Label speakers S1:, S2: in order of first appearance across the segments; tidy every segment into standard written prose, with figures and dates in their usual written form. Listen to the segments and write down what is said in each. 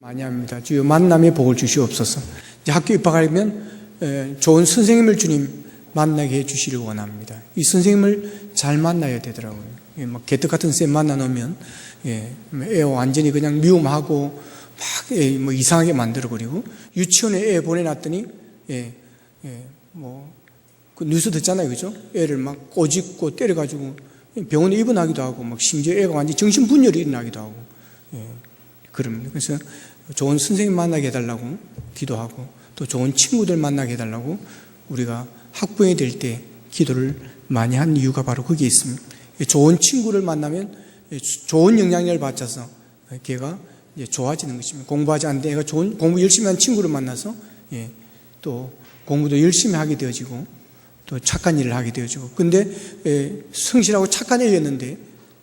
S1: 많이 합니다. 주여 만남의 복을 주시옵소서. 이제 학교 입학하려면 좋은 선생님을 주님 만나게 해주시길 원합니다. 이 선생님을 잘 만나야 되더라고요. 막 개떡 같은 쌤 만나 놓으면 애 완전히 그냥 미움하고 막 뭐 이상하게 만들어버리고, 유치원에 애 보내놨더니 그 뉴스 듣잖아요, 그죠? 애를 막 꼬집고 때려가지고 병원에 입원하기도 하고, 막 심지어 애가 완전히 정신분열이 일어나기도 하고, 그럽니다. 그래서 좋은 선생님 만나게 해달라고 기도하고, 또 좋은 친구들 만나게 해달라고 우리가 학부형이 될 때 기도를 많이 한 이유가 바로 거기에 있습니다. 좋은 친구를 만나면 좋은 영향력을 받아서 걔가 이제 좋아지는 것입니다. 공부하지 않는데 애가 좋은 공부 열심히 하는 친구를 만나서 또 공부도 열심히 하게 되어지고, 또 착한 일을 하게 되어지고. 근데 성실하고 착한 애였는데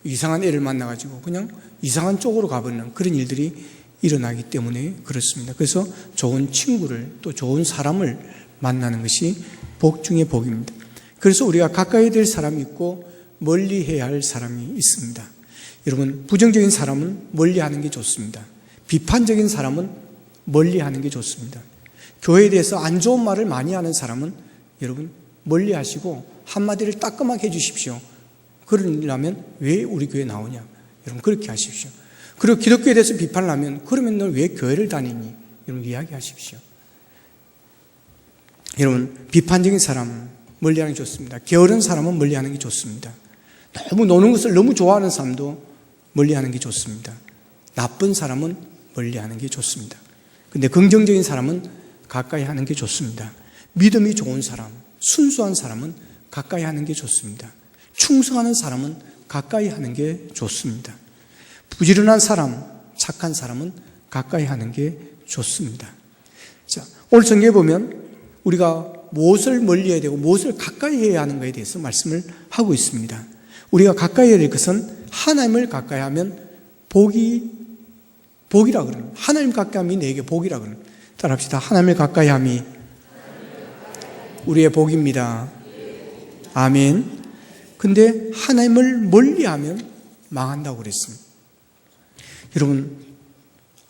S1: 이상한 애를 만나가지고 그냥 이상한 쪽으로 가버리는 그런 일들이 일어나기 때문에 그렇습니다. 그래서 좋은 친구를, 또 좋은 사람을 만나는 것이 복 중의 복입니다. 그래서 우리가 가까이 될 사람이 있고 멀리 해야 할 사람이 있습니다. 여러분, 부정적인 사람은 멀리 하는 게 좋습니다. 비판적인 사람은 멀리 하는 게 좋습니다. 교회에 대해서 안 좋은 말을 많이 하는 사람은 여러분 멀리 하시고 한마디를 따끔하게 해주십시오. 그러려면 왜 우리 교회에 나오냐? 여러분 그렇게 하십시오. 그리고 기독교에 대해서 비판을 하면 그러면 너 왜 교회를 다니니? 여러분 이야기하십시오. 여러분 비판적인 사람은 멀리하는 게 좋습니다. 게으른 사람은 멀리하는 게 좋습니다. 너무 노는 것을 너무 좋아하는 사람도 멀리하는 게 좋습니다. 나쁜 사람은 멀리하는 게 좋습니다. 근데 긍정적인 사람은 가까이 하는 게 좋습니다. 믿음이 좋은 사람, 순수한 사람은 가까이 하는 게 좋습니다. 충성하는 사람은 가까이 하는 게 좋습니다. 부지런한 사람, 착한 사람은 가까이 하는 게 좋습니다. 자, 오늘 성경에 보면 우리가 무엇을 멀리해야 되고 무엇을 가까이 해야 하는가에 대해서 말씀을 하고 있습니다. 우리가 가까이 해야 될 것은 하나님을 가까이 하면 복이라 그럽니다. 하나님 가까이 함이 내게 복이라 그럽니다. 따라합시다. 하나님을 가까이 함이 우리의 복입니다. 아멘. 근데 하나님을 멀리하면 망한다고 그랬습니다. 여러분,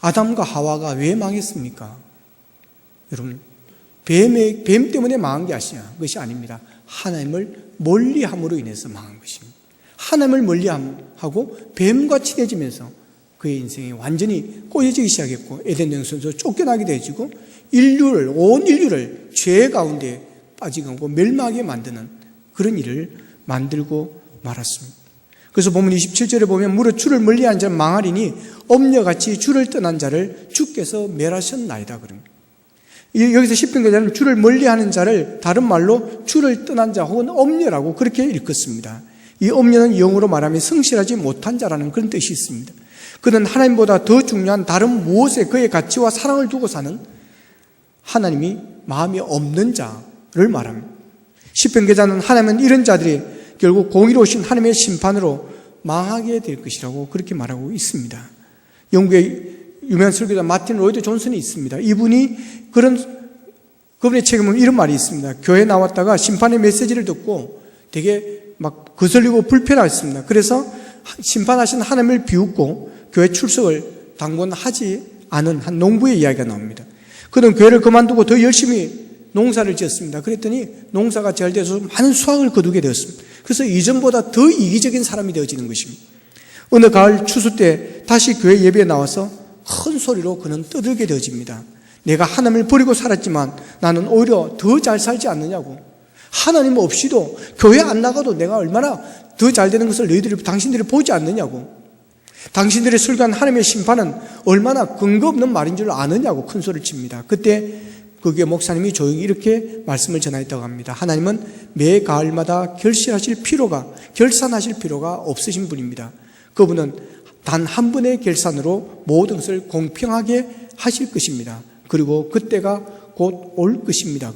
S1: 아담과 하와가 왜 망했습니까? 여러분, 뱀 때문에 망한 것이 아닙니다. 하나님을 멀리함으로 인해서 망한 것입니다. 하나님을 멀리하고 뱀과 친해지면서 그의 인생이 완전히 꼬여지기 시작했고, 에덴 동산에서 쫓겨나게 되어지고, 온 인류를 죄 가운데 빠지고 멸망하게 만드는 그런 일을 만들고 말았습니다. 그래서 보면 27절에 보면 무릇 주를 멀리한 자는 망하리니 엄녀같이 주를 떠난 자를 주께서 멸하셨나이다 그럽니다. 여기서 시편기자는 주를 멀리하는 자를 다른 말로 주를 떠난 자 혹은 엄녀라고 그렇게 읽었습니다. 이 엄녀는 영어로 말하면 성실하지 못한 자라는 그런 뜻이 있습니다. 그는 하나님보다 더 중요한 다른 무엇에 그의 가치와 사랑을 두고 사는 하나님이 마음이 없는 자를 말합니다. 시편기자는 하나님은 이런 자들이 결국 공의로우신 하나님의 심판으로 망하게 될 것이라고 그렇게 말하고 있습니다. 영국의 유명한 설교자 마틴 로이드 존슨이 있습니다. 이분이 그분의 책에 보면 이런 말이 있습니다. 교회에 나왔다가 심판의 메시지를 듣고 되게 막 거슬리고 불편했습니다. 그래서 심판하신 하나님을 비웃고 교회 출석을 당분하지 않은 한 농부의 이야기가 나옵니다. 그는 교회를 그만두고 더 열심히 농사를 지었습니다. 그랬더니 농사가 잘 돼서 많은 수확을 거두게 되었습니다. 그래서 이전보다 더 이기적인 사람이 되어지는 것입니다. 어느 가을 추수 때 다시 교회 예배에 나와서 큰 소리로 그는 떠들게 되어집니다. 내가 하나님을 버리고 살았지만 나는 오히려 더 잘 살지 않느냐고. 하나님 없이도 교회 안 나가도 내가 얼마나 더 잘 되는 것을 당신들이 보지 않느냐고. 당신들이 설교한 하나님의 심판은 얼마나 근거 없는 말인 줄 아느냐고 큰 소리를 칩니다. 그때 그게 목사님이 조용히 이렇게 말씀을 전하였다고 합니다. 하나님은 매 가을마다 결산하실 필요가 없으신 분입니다. 그분은 단 한 번의 결산으로 모든 것을 공평하게 하실 것입니다. 그리고 그때가 곧 올 것입니다.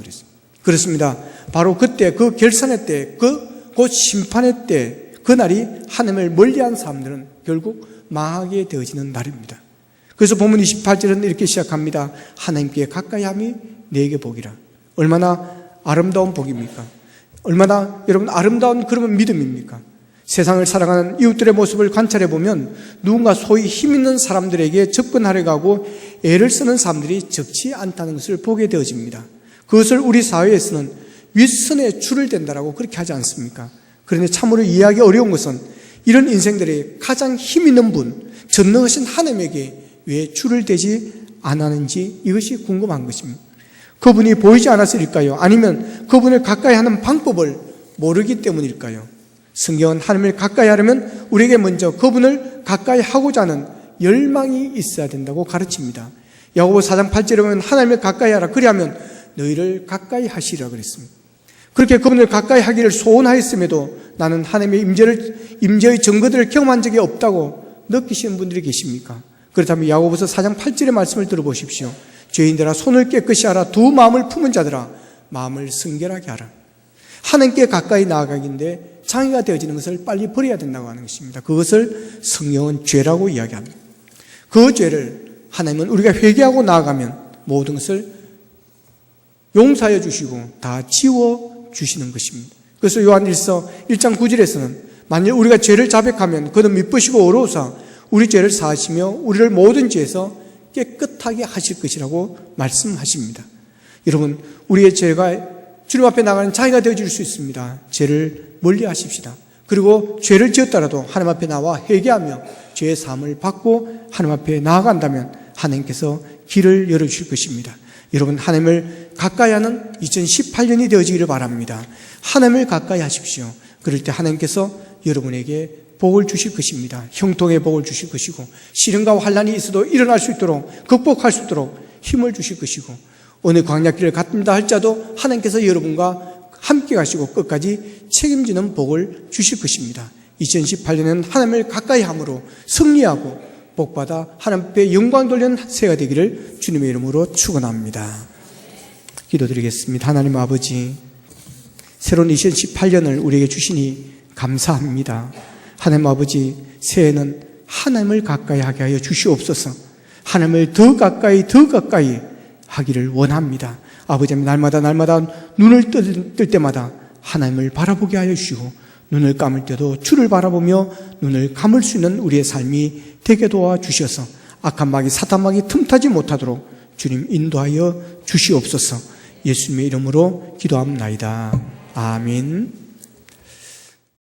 S1: 그렇습니다. 바로 그때 그 결산의 때, 곧 심판의 때, 그날이 하나님을 멀리한 사람들은 결국 망하게 되어지는 날입니다. 그래서 본문 28절은 이렇게 시작합니다. 하나님께 가까이 함이 내게 복이라. 얼마나 아름다운 복입니까? 얼마나 여러분 아름다운 그러면 믿음입니까? 세상을 살아가는 이웃들의 모습을 관찰해 보면 누군가 소위 힘 있는 사람들에게 접근하려고 하고 애를 쓰는 사람들이 적지 않다는 것을 보게 되어집니다. 그것을 우리 사회에서는 윗선에 줄을 댄다라고 그렇게 하지 않습니까? 그런데 참으로 이해하기 어려운 것은 이런 인생들의 가장 힘 있는 분, 전능하신 하나님에게 왜 줄을 대지 않았는지 이것이 궁금한 것입니다. 그분이 보이지 않았을까요? 아니면 그분을 가까이 하는 방법을 모르기 때문일까요? 성경은 하나님을 가까이 하려면 우리에게 먼저 그분을 가까이 하고자 하는 열망이 있어야 된다고 가르칩니다. 야고보 4장 8절에 보면 하나님을 가까이 하라. 그리하면 너희를 가까이 하시리라 그랬습니다. 그렇게 그분을 가까이 하기를 소원하였음에도 나는 하나님의 임재의 증거들을 경험한 적이 없다고 느끼시는 분들이 계십니까? 그렇다면 야고보서 4장 8절의 말씀을 들어보십시오. 죄인들아 손을 깨끗이 하라. 두 마음을 품은 자들아 마음을 순결하게 하라. 하나님께 가까이 나아가기인데 장애가 되어지는 것을 빨리 버려야 된다고 하는 것입니다. 그것을 성경은 죄라고 이야기합니다. 그 죄를 하나님은 우리가 회개하고 나아가면 모든 것을 용서하여 주시고 다 지워 주시는 것입니다. 그래서 요한일서 1장 9절에서는 만일 우리가 죄를 자백하면 그는 미쁘시고 어로우사 우리 죄를 사하시며 우리를 모든 죄에서 깨끗하게 하실 것이라고 말씀하십니다. 여러분, 우리의 죄가 주님 앞에 나가는 자기가 되어질 수 있습니다. 죄를 멀리 하십시다. 그리고 죄를 지었더라도 하나님 앞에 나와 회개하며 죄의 사함을 받고 하나님 앞에 나아간다면 하나님께서 길을 열어주실 것입니다. 여러분, 하나님을 가까이 하는 2018년이 되어지기를 바랍니다. 하나님을 가까이 하십시오. 그럴 때 하나님께서 여러분에게 복을 주실 것입니다. 형통의 복을 주실 것이고 시련과 환난이 있어도 일어날 수 있도록 극복할 수 있도록 힘을 주실 것이고 어느 광야길을 갔다 할지라도 하나님께서 여러분과 함께 가시고 끝까지 책임지는 복을 주실 것입니다. 2018년은 하나님을 가까이 함으로 승리하고 복받아 하나님 앞에 영광 돌리는 새해가 되기를 주님의 이름으로 축원합니다. 기도드리겠습니다. 하나님 아버지, 새로운 2018년을 우리에게 주시니 감사합니다. 하나님 아버지, 새해는 하나님을 가까이 하게 하여 주시옵소서. 하나님을 더 가까이 하기를 원합니다. 아버지, 날마다 눈을 뜰 때마다 하나님을 바라보게 하여 주시고 눈을 감을 때도 주를 바라보며 눈을 감을 수 있는 우리의 삶이 되게 도와주셔서 악한 마귀 사탄 마귀 틈타지 못하도록 주님 인도하여 주시옵소서. 예수님의 이름으로 기도합나이다. 아멘.